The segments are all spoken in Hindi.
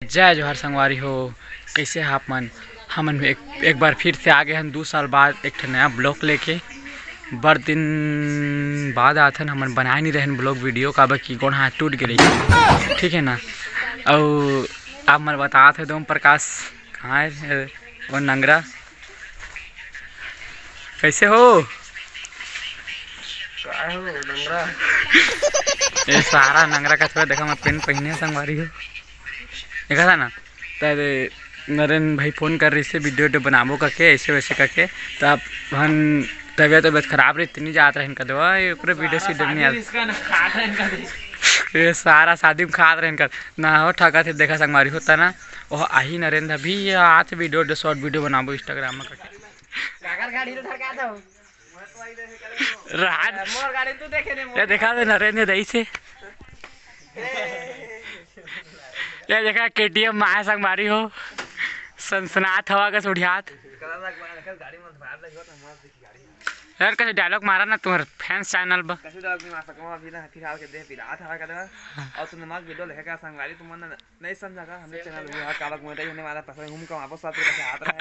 जय जोहर संगवारी हो, कैसे हैं आप मन। हमन एक बार फिर से आ गए हैं 2 साल बाद एक नया ब्लॉग लेके। बड़ दिन बाद आथन हमन बनाए नहीं रहे ब्लॉग वीडियो काबर की गोड़ हाथ टूट गए, ठीक है ना। और आप मन बता थे ओम प्रकाश कहाँ है वो नंगरा, कैसे हो नंगरा। ये सारा नंगरा का थोड़ा देखा मैं पेन पहने संगवारी हो देखा था ना। तो नरेंद्र भाई फ़ोन कर रही से वीडियो बनाबो करके ऐसे वैसे करके। तो आप हम तबीयत खराब रही इतनी जात रहे इनका दवा वीडियो सी नहीं ये सारा शादी में खाद रहे इनका ना हो ठगा थे देखा संगवारी होता ना। वह आई नरेंद्र भी आज वीडियो शॉर्ट वीडियो बनाबो इंस्टाग्राम में करके। ये देखा दे नरेंद्र दई से ये देखा KTM माया संगवारी हो सनसनात हवा का सुढ़ियात यार कैसे डायलॉग मारा ना तुम्हारे फैंस चैनल पर कैसे डायलॉग नहीं मार सकूंगा अभी ना फिलहाल के दे फिलहाल हवा का देगा। और तुम नमक वीडियो लिखेगा संगवारी तुम मन नहीं समझा का हमने चैनल में हर कालक मोटा होने वाला पसंद घूम का वापस साथ में हाथ रहे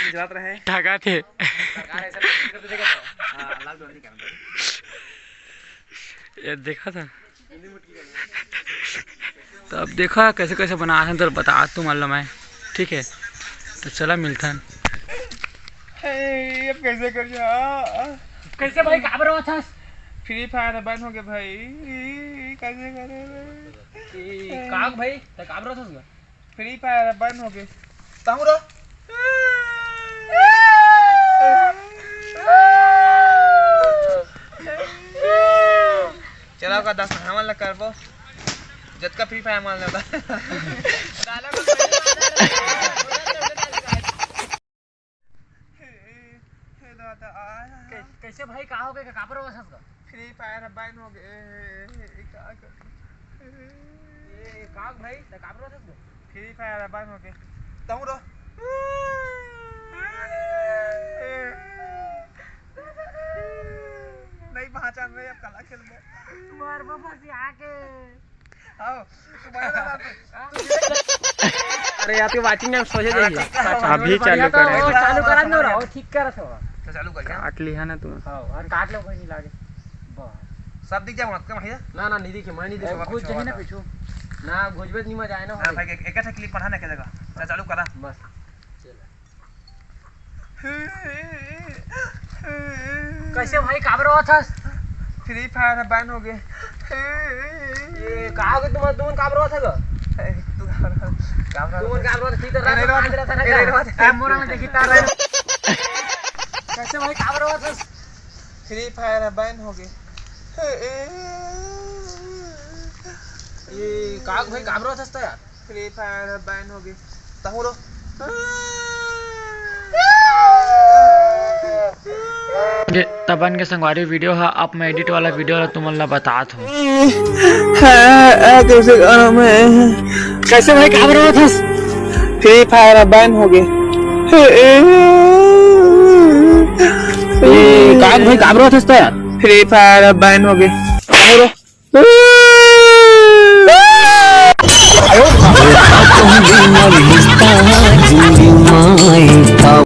गुजरात रहे ठगा थे सरकार ऐसा कर देगा। हां लॉकडाउन नहीं करना ये देखा था। तो अब देखा कैसे कैसे बना रहे हैं तो बता तुम मालूम है, ठीक है। तो चला मिलता है अब कैसे कर कैसे भाई काबर हुआ था फ्री फायर बंद हो गया भाई कैसे करे काग भाई तो काबर हुआ था फ्री फायर बंद हो गया ताहूरा चला का 10 हमन ला करबो जत का फ्री फायर मारना था कैसे भाई कहा हो गए काबर हो गया फ्री फायर बैन हो गए काग भाई तो काबर हो गया फ्री फायर बैन हो गए ताहूरा नहीं पहचान रहे अब कला खेलबो तुम्हार बाबा से आके आओ अरे यार तू वाचिंग में सोचे जाइए अभी चालू करा ना रहो ठीक कर तो चालू कर काट लिया ना तू। हां और काट लो कोई नहीं लागे बस सब दिख जाए मत का भैया ना नहीं दिखे मैं नहीं देखो कुछ नहीं ना पीछू ना गोजबेज नहीं मजा आए ना भाई एक एक क्लिप पढ़ा ना के जगह चालू करा बस कैसे भाई काबर हुआ था फ्री फायर बैन हो गए ये कहा कि तुम काबर हुआ था तू काबर ठीक है मोरा में देखी तार कैसे भाई काबर हुआ था फ्री फायर बैन हो गए ये काग भाई काबर हुआ था यार फ्री फायर बैन हो गए ताहूरो तबन के संगवारी वीडियो है अब मैं एडिट वाला वीडियो तुमला बतात हूँ कैसे कैसे भाई काबर हुआ था फ्री फायर बैन हो गए काग भाई काबर हुआ था यार फ्री फायर बैन हो गए